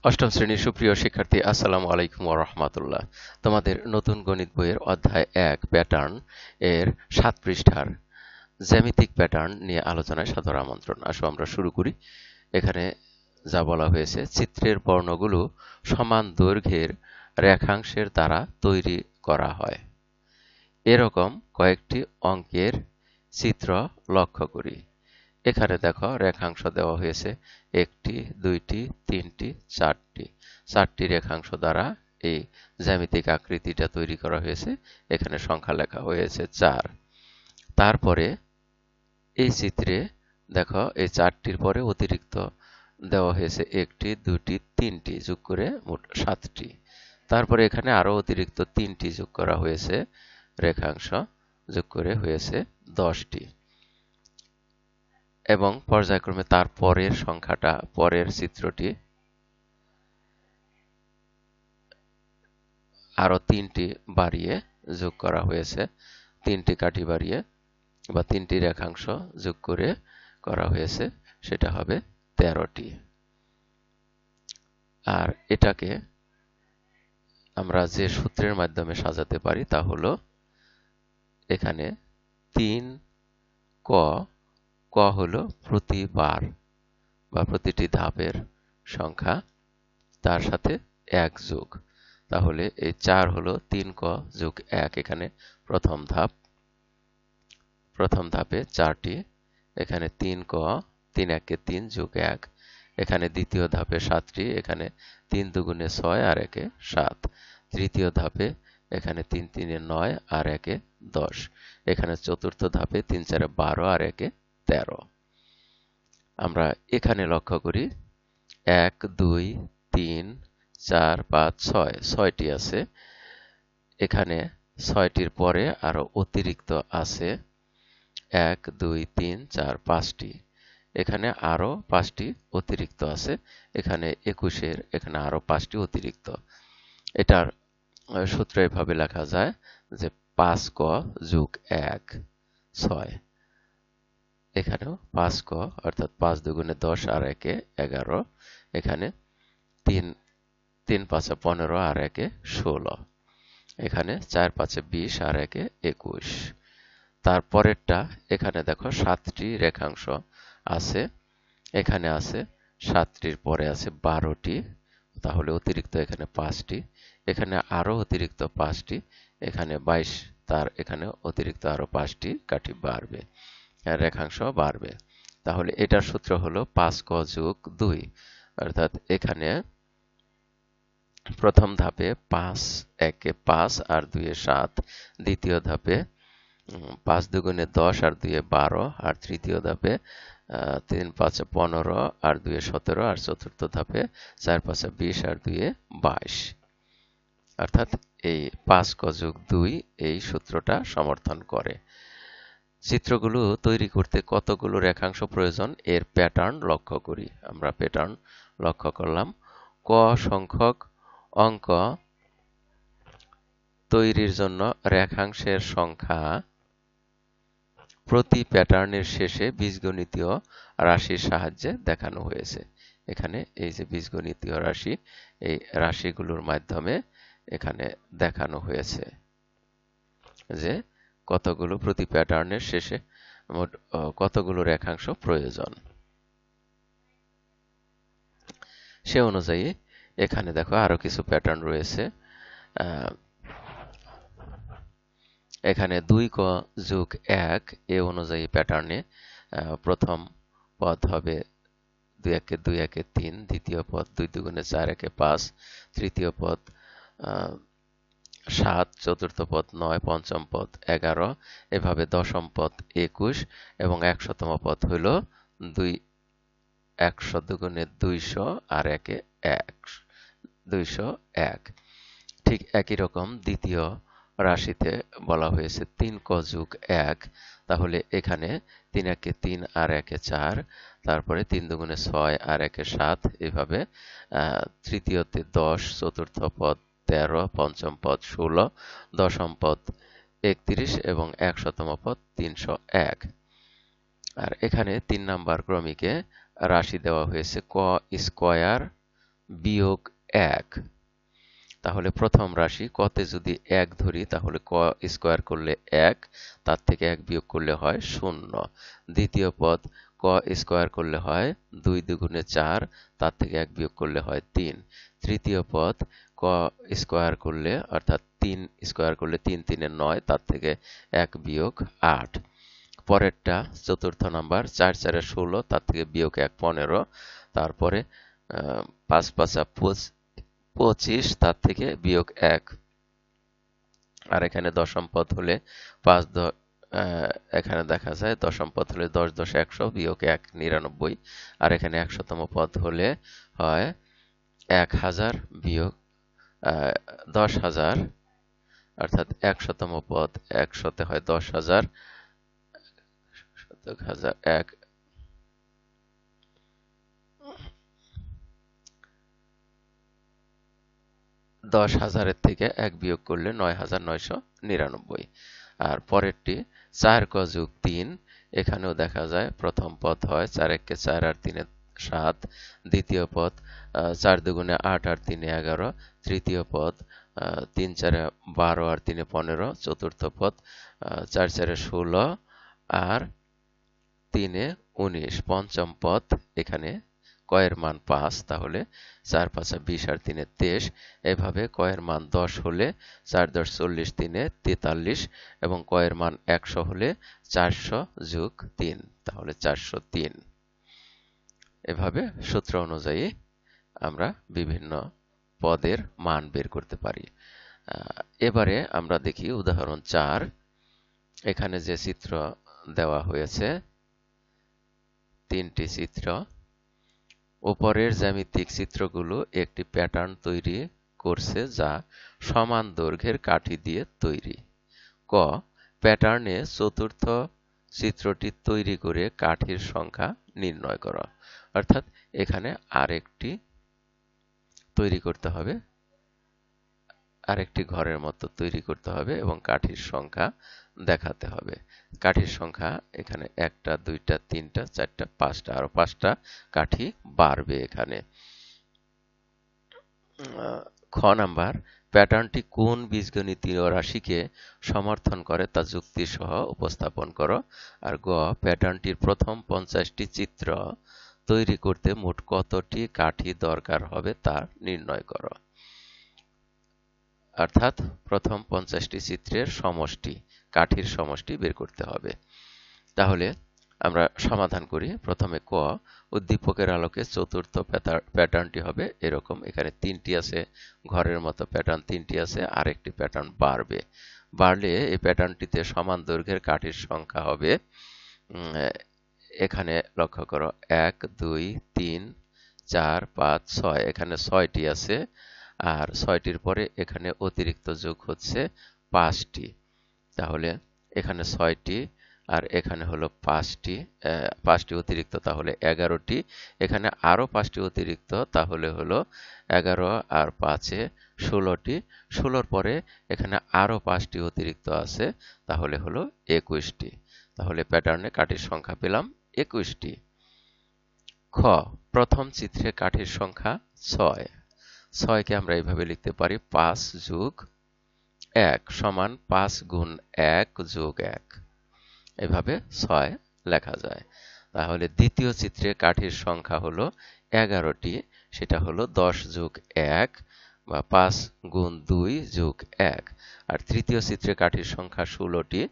অষ্টম শ্রেণীর সুপ্রিয় শিক্ষার্থী, আসসালামু আলাইকুম ওয়া রাহমাতুল্লাহ। তোমাদের নতুন গণিত বইয়ের অধ্যায় ১ প্যাটার্ন এর ৭ পৃষ্ঠার জ্যামিতিক প্যাটার্ন নিয়ে আলোচনায় সাদর আমন্ত্রণ। আসো আমরা শুরু করি। এখানে যা বলা হয়েছে, চিত্রের বর্ণগুলো সমান দৈর্ঘ্যের রেখাংশের দ্বারা তৈরি করা হয়। এরকম কয়েকটি অঙ্কের চিত্র লক্ষ্য করি। এখানে দেখো রেখাংশ দেওয়া হয়েছে একটি, দুইটি, তিনটি, চারটি। চারটি রেখাংশ দ্বারা এই জ্যামিতিক আকৃতিটা তৈরি করা হয়েছে। এখানে সংখ্যা লেখা হয়েছে ৪। তারপরে এই চিত্রে দেখো এই চারটির পরে অতিরিক্ত দেওয়া হয়েছে একটি, দুটি, তিনটি, যোগ করে মোট ৭টি। তারপরে এখানে আরো অতিরিক্ত ৩টি যোগ করা হয়েছে, রেখাংশ যোগ করে হয়েছে ১০টি। এবং পর্যায়ক্রমে তার পরের সংখ্যাটা, পরের চিত্রটি আরো ৩টি বাড়িয়ে যোগ করা হয়েছে, ৩টি কাঠি বাড়িয়ে বা ৩টি রেখাংশ যোগ করে করা হয়েছে, সেটা হবে ১৩টি। আর এটাকে আমরা যে সূত্রের মাধ্যমে সাজাতে পারি তা হলো, এখানে ৩ ক, ক হলো প্রতিবার বা প্রতিটি ধাপের সংখ্যা, তার সাথে ১ যোগ। তাহলে এই ৪ হলো ৩ ক যোগ ১, এখানে প্রথম ধাপ। প্রথম ধাপে ৪টি, এখানে ৩ ক, ৩ একে ৩ যোগ ১। এখানে দ্বিতীয় ধাপে ৭টি, এখানে ৩ দুগুণে ৬ আর একে ৭। তৃতীয় ধাপে এখানে ৩ তিনে ৯ আর একে ১০। এখানে চতুর্থ ধাপে ৩ চারে ১২ আর একে ১৩। আমরা এখানে লক্ষ্য করি ১, ২, ৩, ৪, ৫, ৬, ৬টি আছে। এখানে ৬টির পরে আরো অতিরিক্ত আছে ১, ২, ৩, ৪, ৫টি। এখানে আরো ৫টি অতিরিক্ত আছে। এখানে ২১-এর এখানে আরো ৫টি অতিরিক্ত। এটার সূত্র এভাবে লেখা যায় যে ৫ ক যোগ ১ ৬। এখানেও ৫ ক অর্থাৎ ৫ দুগুণে ১০ আর একে ১১। এখানে ৩ ৩ ৫-এ ১৫ আর একে ১৬। এখানে ৪ ৫-এ ২০ আর একে ২১। তারপরেরটা, এখানে দেখো ৭টি রেখাংশ আছে। এখানে আছে ৭টির পরে আছে ১২টি, তাহলে অতিরিক্ত এখানে ৫টি। এখানে আরো অতিরিক্ত ৫টি, এখানে ২২, তার এখানে অতিরিক্ত আরো ৫টি কাঠি বাড়বে, রেখাংশ বাড়বে। তাহলে এটার সূত্র হলো ৫ ক যোগ ২, অর্থাৎ এখানে প্রথম ধাপে ৫ একে ৫ আর ২ এ ৭। দ্বিতীয় ধাপে ৫ দুগুণে ১০ আর ২ এ ১২। আর তৃতীয় ধাপে ৩ ৫-এ ১৫ আর ২ এ ১৭। আর চতুর্থ ধাপে ৪ ৫-এ ২০ আর ২ এ ২২। অর্থাৎ এই ৫ ক যোগ ২ এই সূত্রটা সমর্থন করে। চিত্রগুলো তৈরি করতে কতগুলো রেখাংশ প্রয়োজন, এর প্যাটার্ন লক্ষ্য করি। আমরা প্যাটার্ন লক্ষ্য করলাম। ক সংখ্যক অঙ্ক তৈরির জন্য রেখাংশের সংখ্যা প্রতি প্যাটার্নের শেষে বীজগণিতীয় রাশির সাহায্যে দেখানো হয়েছে। এখানে এই যে বীজগণিতীয় রাশি, এই রাশিগুলোর মাধ্যমে এখানে দেখানো হয়েছে যে কতগুলো প্রতি প্যাটার্নের শেষে মোট কতগুলো রেখাংশ প্রয়োজন। সে অনুযায়ী এখানে দেখো আরো কিছু প্যাটার্ন রয়েছে। এখানে ২ ক যোগ ১ এ অনুযায়ী প্যাটার্নে প্রথম পদ হবে ২ একে ২ একে ৩, দ্বিতীয় পদ ২ দুগুণে ৪ একে ৫, তৃতীয় পদ ৭, চতুর্থ পদ ৯, পঞ্চম পদ ১১, এভাবে দশম পদ ২১ এবং ১০০তম পদ হইল ২, ১০০ দুগুণে ২০০ আর একে ১, ২০১। ঠিক একই রকম দ্বিতীয় রাশিতে বলা হয়েছে ৩ ক যোগ ১, তাহলে এখানে ৩ একে ৩ আর একে ৪, তারপরে ৩ দুগুণে ৬ আর একে ৭, এভাবে তৃতীয়তে ১০, চতুর্থ পদ ১৩, পঞ্চম পদ ১৬, দশম পদ ৩১ এবং ১০০তম পদ ৩০১। আর এখানে ৩ নাম্বার ক্রমিকে রাশি দেওয়া হয়েছে ক স্কয়ার বিয়োগ 1। তাহলে প্রথম রাশি কতে যদি 1 ধরি তাহলে ক স্কয়ার করলে 1, তার থেকে 1 বিয়োগ করলে হয় 0। দ্বিতীয় পদ ক স্কয়ার করলে হয় 2 দুগুণে 4, তার থেকে 1 বিয়োগ করলে হয় 3। তৃতীয় পদ ক স্কয়ার করলে অর্থাৎ 3 স্কয়ার করলে 3 3 9, তার থেকে 1 বিয়োগ 8। পরেরটা চতুর্থ নাম্বার 4 4 16, তার থেকে বিয়োগ 1 15। তারপরে 5 5 25, তার থেকে বিয়োগ 1। আর এখানে দশম পদ হলে 5 এখানে দেখা যায় দশম পদ হলে 10 10 100 বিয়োগ 1 99। আর এখানে 100তম পদ হলে হয় 1000 বিয়োগ 10,000, অর্থাৎ 100তম পদ 100তে হয় 10,000, 10,000-এর থেকে 1 বিয়োগ করলে 9,999। আর পরেরটি 4 ক যোগ 3, এখানেও দেখা যায় প্রথম পদ হয় 4 1 4 আর 3 7, দ্বিতীয় পদ 4 দুগুণে 8 আর 3 11, তৃতীয় পদ 3 4 12 আর 3 15, চতুর্থ পদ 4 4 16 আর 3 19, পঞ্চম পদ এখানে কয়ের মান 5, তাহলে 4 5 20 আর 3 23। এভাবে কয়ের মান 10 হলে 4 10 40, 3 43, এবং কয়ের মান 100 হলে 400 যোগ 3, তাহলে 403। এভাবে সূত্র অনুযায়ী আমরা বিভিন্ন পদের মান বের করতে পারি। এবারে আমরা দেখি উদাহরণ 4। এখানে যে চিত্র দেওয়া হয়েছে, 3টি চিত্র। উপরের জ্যামিতিক চিত্রগুলো একটি প্যাটার্ন তৈরি করছে যা সমান দৈর্ঘ্যের কাঠি দিয়ে তৈরি। ক, প্যাটার্নে চতুর্থ চিত্রটি তৈরি করে কাঠির সংখ্যা নির্ণয় করো। অর্থাৎ এখানে আরেকটি তৈরি করতে হবে, আরেকটি ঘরের মতো তৈরি করতে হবে এবং কাঠির সংখ্যা দেখাতে হবে। কাঠির সংখ্যা এখানে 1টা 2টা 3টা 4টা 5টা, আরো 5টা কাঠি বাড়বে এখানে। খ নাম্বার, প্যাটার্নটি কোন বীজগণিতীয় রাশিকে সমর্থন করে তা যুক্তি সহ উপস্থাপন করো। আর গ, প্যাটার্নটির প্রথম 50টি চিত্র তৈরি করতে মোট কতটি কাঠি দরকার হবে তা নির্ণয় করো। অর্থাৎ প্রথম 50টি চিত্রের সমষ্টি, কাঠির সমষ্টি বের করতে হবে। তাহলে আমরা সমাধান করি। প্রথমে ক, উদ্দীপকের আলোকে চতুর্থ প্যাটার্নটি হবে এরকম। এখানে 3টি আছে, ঘরের মতো প্যাটার্ন 3টি আছে, আরেকটি প্যাটার্ন বাড়বে। বাড়লে এই প্যাটার্নটিতে সমান দৈর্ঘ্যের কাঠির সংখ্যা হবে, এখানে লক্ষ্য করো 1 2 3 4 5 6, এখানে 6টি আছে। আর 6টির পরে এখানে অতিরিক্ত যোগ হচ্ছে 5টি, তাহলে এখানে 6টি আর এখানে হলো 5টি অতিরিক্ত, তাহলে 11টি। এখানে আরো 5টি অতিরিক্ত, তাহলে হলো 11 আর 5-এ 16টি। 16-র পরে এখানে আরো 5টি অতিরিক্ত আছে, তাহলে হলো 21টি। তাহলে প্যাটার্নে কাঠির সংখ্যা পেলাম 21টি। খ, প্রথম চিত্রে কাঠির সংখ্যা 6। 6কে আমরা এইভাবে লিখতে পারি 5 যোগ 1 সমান 5 গুণ 1 যোগ 1, এভাবে 6 লেখা যায়। তাহলে দ্বিতীয় চিত্রে কাঠির সংখ্যা হলো 11টি, সেটা হলো 10 যোগ 1 বা 5 গুণ 2 যোগ 1। আর তৃতীয় চিত্রে কাঠির সংখ্যা 16টি,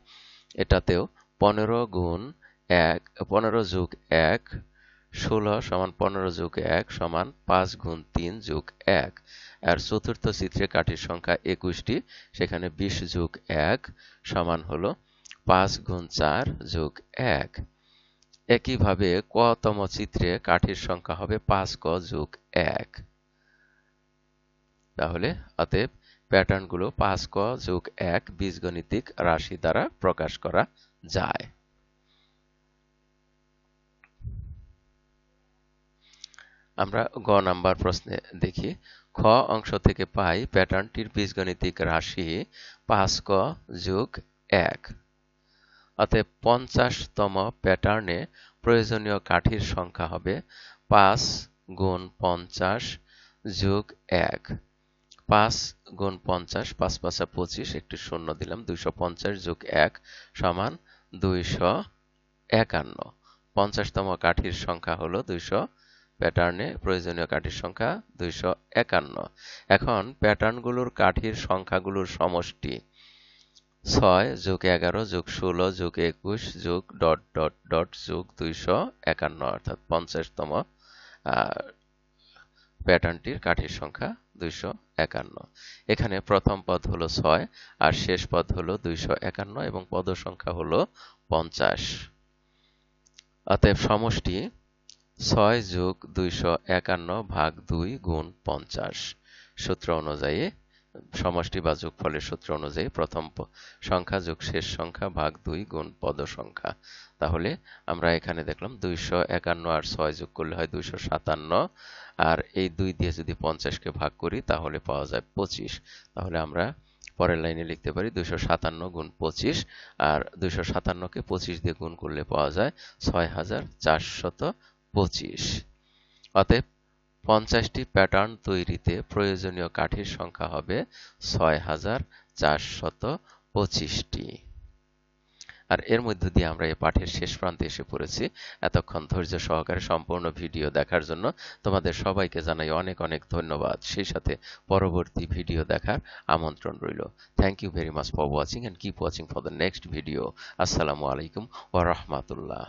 এটাতেও 15 গুণ 1 15 যোগ 1 16 সমান 15 যোগ 1 সমান 5 গুণ 3 যোগ 1। আর চতুর্থ চিত্রে কাঠির সংখ্যা 21টি, সেখানে 20 যোগ 1 সমান হলো 5 গুণ 4 যোগ 1। একইভাবে কতম চিত্রে কাঠির সংখ্যা হবে 5 ক যোগ 1। তাহলে অতএব প্যাটার্নগুলো 5 ক যোগ 1 বীজগণিতিক রাশি দ্বারা প্রকাশ করা যায়। আমরা গ নাম্বার প্রশ্নে দেখি। খ অংশ থেকে পাই প্যাটার্নটির বীজগণিতিক রাশি 5 ক যোগ 1। অতএব 50তম প্যাটার্নে প্রয়োজনীয় কাঠির সংখ্যা হবে 5 গুণ 50 যোগ 1, 5 গুণ 50, 5 5 25, একটি শূন্য দিলাম, 250 যোগ 1 সমান 251। 50তম কাঠির সংখ্যা হলো 200, প্যাটার্নে প্রয়োজনীয় কাঠির সংখ্যা 251। এখন প্যাটার্নগুলোর কাঠির সংখ্যাগুলোর সমষ্টি 6 যোগ 11 যোগ 16 যোগ 21 যোগ ... যোগ 251, অর্থাৎ 50তম প্যাটার্নটির কাঠির সংখ্যা 251। এখানে প্রথম পদ হলো 6 আর শেষ পদ হলো 251 এবং পদ সংখ্যা হলো 50। অতএব সমষ্টি 6 যোগ 251 ভাগ 2 গুণ 50। সূত্র অনুযায়ী, সমষ্টি বা যোগফলের সূত্র অনুযায়ী প্রথম সংখ্যা যোগ শেষ সংখ্যা ভাগ 2 গুণ পদ সংখ্যা। তাহলে আমরা এখানে দেখলাম 251 আর 6 যোগ করলে হয় 257, আর এই 2 দিয়ে যদি 50 কে ভাগ করি তাহলে পাওয়া যায় 25। তাহলে আমরা পরের লাইনে লিখতে পারি 257 গুণ 25, আর 257কে 25 দিয়ে গুণ করলে পাওয়া যায় 6425। অতএব 50টি প্যাটার্ন তৈরিতে প্রয়োজনীয় কাঠির সংখ্যা হবে 6425টি। আর এর মধ্য দিয়ে আমরা এই পাঠের শেষ প্রান্তে এসে পড়েছি। এতক্ষণ ধৈর্য সহকারে সম্পূর্ণ ভিডিও দেখার জন্য তোমাদের সবাইকে জানাই অনেক অনেক ধন্যবাদ। সেই সাথে পরবর্তী ভিডিও দেখার আমন্ত্রণ রইল। Thank you very much for watching, and keep watching for the next video. আসসালামু আলাইকুম ওয়া রাহমাতুল্লাহ।